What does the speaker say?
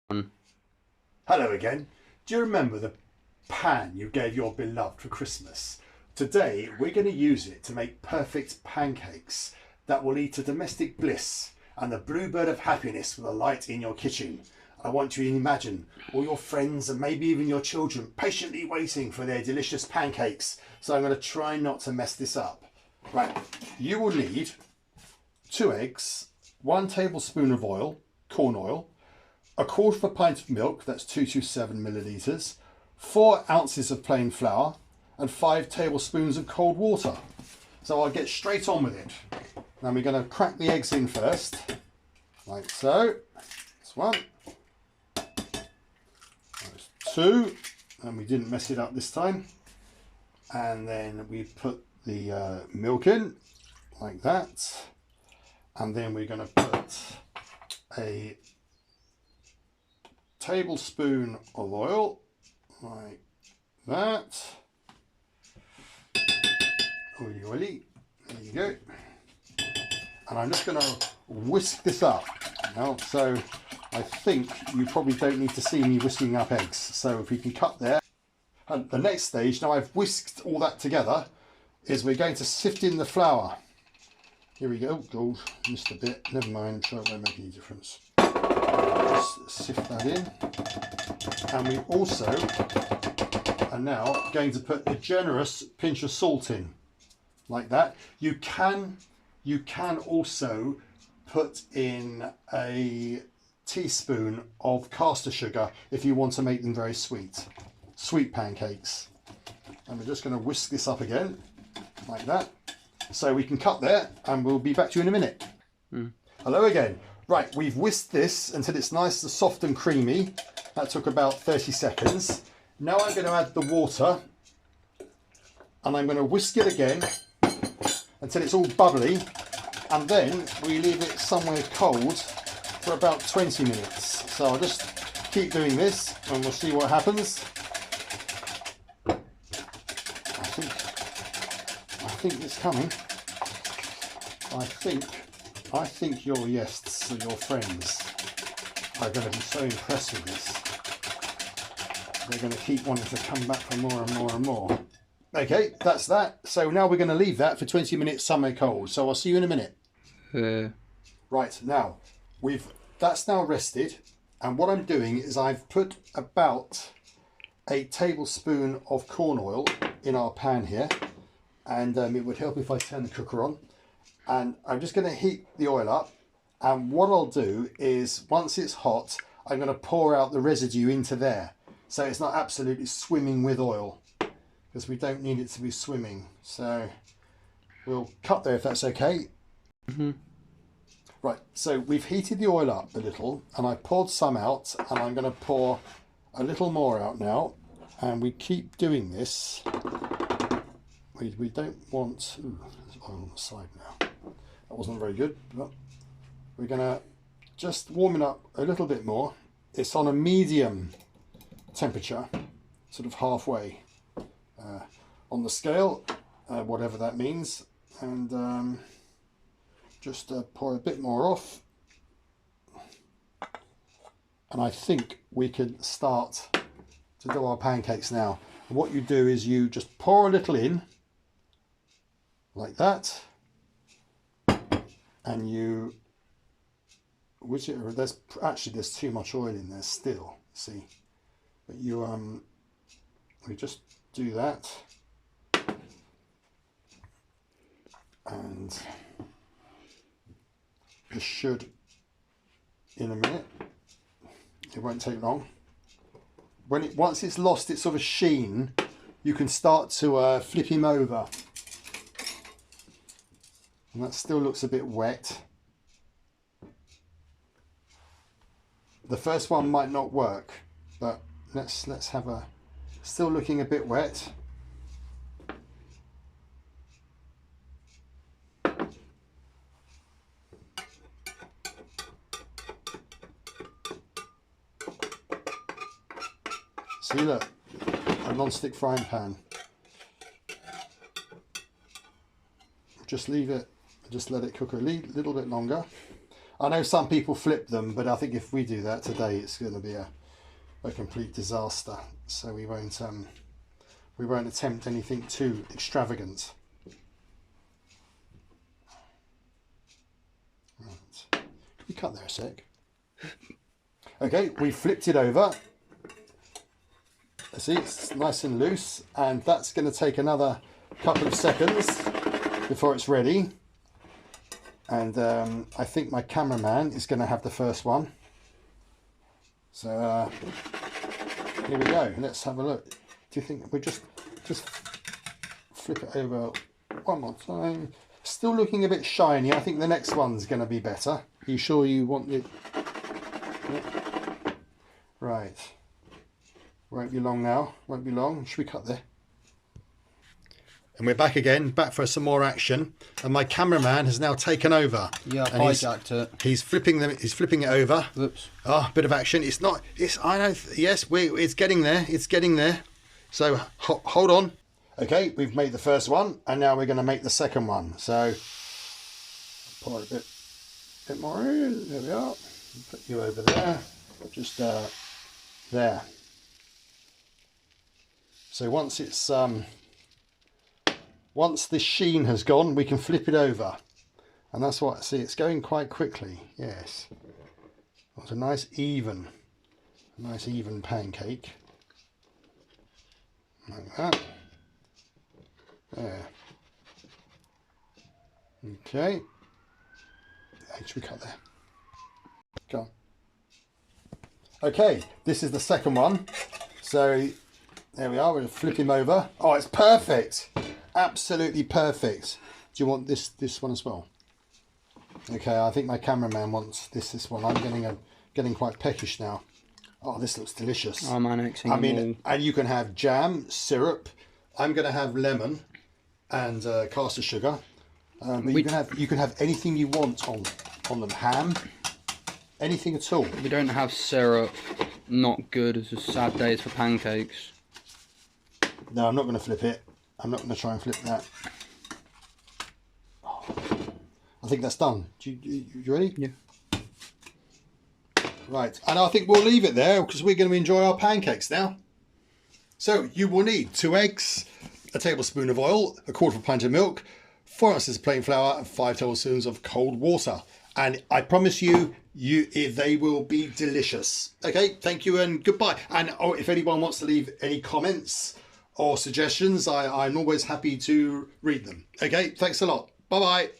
Hello again. Do you remember the pan you gave your beloved for Christmas? Today we're going to use it to make perfect pancakes that will lead to domestic bliss and the bluebird of happiness with a light in your kitchen. I want you to imagine all your friends and maybe even your children patiently waiting for their delicious pancakes. So I'm going to try not to mess this up. Right, you will need 2 eggs, 1 tablespoon of oil, corn oil, 1/4 pint of milk, that's 227 millilitres, 4 ounces of plain flour, and 5 tablespoons of cold water. So I'll get straight on with it. Now we're going to crack the eggs in first, like so. That's 1. That's 2, and we didn't mess it up this time. And then we put the milk in, like that. And then we're going to put a tablespoon of oil, like that. Oily, oily. There you go. And I'm just going to whisk this up now. So I think you probably don't need to see me whisking up eggs. So if we can cut there. And the next stage, now I've whisked all that together, is we're going to sift in the flour. Here we go. Oh, missed a bit. Never mind. I'm sure it won't make any difference. Just sift that in. And we also are now going to put a generous pinch of salt in, like that. You can also put in a teaspoon of caster sugar if you want to make them very sweet. Sweet pancakes. And we're just going to whisk this up again, like that. So we can cut there, and we'll be back to you in a minute. Hello again. Right, we've whisked this until it's nice and soft and creamy. That took about 30 seconds. Now I'm going to add the water, and I'm going to whisk it again until it's all bubbly, and then we leave it somewhere cold for about 20 minutes. So I'll just keep doing this, and we'll see what happens. I think it's coming. I think your guests or your friends are going to be so impressed with this. They're going to keep wanting to come back for more and more and more. Okay, that's that. So now we're going to leave that for 20 minutes somewhere cold. So I'll see you in a minute. Right, now that's now rested, and what I'm doing is I've put about a tablespoon of corn oil in our pan here, and it would help if I turn the cooker on. And I'm just going to heat the oil up, and what I'll do is once it's hot, I'm going to pour out the residue into there, so it's not absolutely swimming with oil, because we don't need it to be swimming. So we'll cut there if that's okay. Right, so we've heated the oil up a little, and I poured some out, and I'm going to pour a little more out now, and we keep doing this. We don't want... Ooh, there's oil on the side now. That wasn't very good, but we're going to just warm it up a little bit more. It's on a medium temperature, sort of halfway on the scale, whatever that means. And just pour a bit more off. And I think we can start to do our pancakes now. And what you do is you just pour a little in, like that, and you which it, there's too much oil in there still, see, but you we just do that, and this should, in a minute, it won't take long. Once it's lost its sort of sheen, you can start to flip him over. And that still looks a bit wet. The first one might not work, but let's have a, still looking a bit wet. See, look, a non-stick frying pan. Just leave it, just let it cook a little bit longer. I know some people flip them, but I think if we do that today, it's going to be a complete disaster. So we won't attempt anything too extravagant. Right. Can we cut there a sec? Okay, we flipped it over. See, it's nice and loose, and that's going to take another couple of seconds before it's ready. And I think my cameraman is going to have the first one. So here we go. Let's have a look. Do you think we just flip it over one more time? Still looking a bit shiny. I think the next one's going to be better. Are you sure you want it? Yeah. Right. Won't be long now. Won't be long. Should we cut there? And we're back again, back for some more action. And my cameraman has now taken over. Yeah, and hijacked it. He's flipping them. He's flipping it over. Whoops. Oh, bit of action. It's not. It's. I know. Yes, it's getting there. It's getting there. So hold on. Okay, we've made the first one, and now we're going to make the second one. So pour a bit more in. There we are. Put you over there. Just there. So once it's once the sheen has gone, we can flip it over, and that's what. See, it's going quite quickly. Yes, it's a nice even pancake like that. There. Okay. Should we cut there? Go on. Okay, this is the second one. So there we are. We're going to flip him over. Oh, it's perfect. Absolutely perfect. Do you want this one as well? Okay, I think my cameraman wants this one. I'm getting quite peckish now. Oh, this looks delicious. I'm annexing. I mean, and you can have jam, syrup. I'm going to have lemon and caster sugar. But you can have anything you want on them. Ham, anything at all. We don't have syrup. Not good. It's a sad days for pancakes. No, I'm not going to flip it. I'm not going to try and flip that. Oh, I think that's done. You ready? Yeah. Right, and I think we'll leave it there because we're going to enjoy our pancakes now. So you will need 2 eggs, a tablespoon of oil, a quarter of a pint of milk, 4 ounces of plain flour, and 5 tablespoons of cold water. And I promise you, they will be delicious. Okay, thank you and goodbye. And if anyone wants to leave any comments or suggestions, I'm always happy to read them. Okay, thanks a lot. Bye-bye.